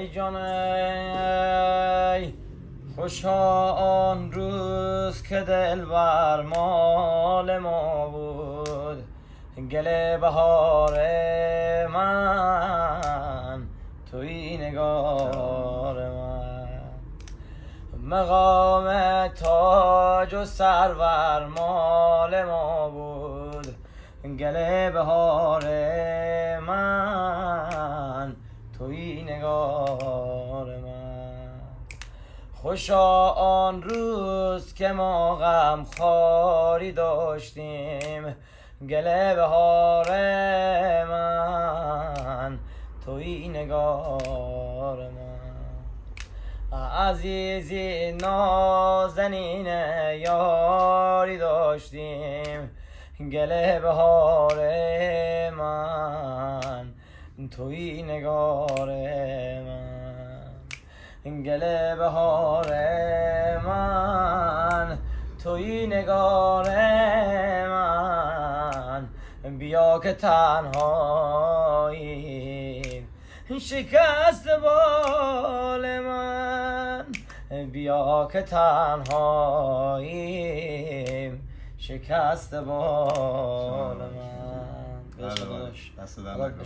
ای جان ای خوشا آن روز که دلبر مال ما بود، گل بهار من توی نگار من، مقام تاج و سرور مال ما بود، گل بهار من توی نگار من. خوشا آن روز که ما غم خواری داشتیم، گل بهار من توی نگار من. عزیزی نازنین یاری داشتیم، گل بهار من توی نگار من، گل بهار من توی نگار من. بیا که تنهاییم شکست بال من، بیا که تنهاییم شکست بال من. دست در نکن.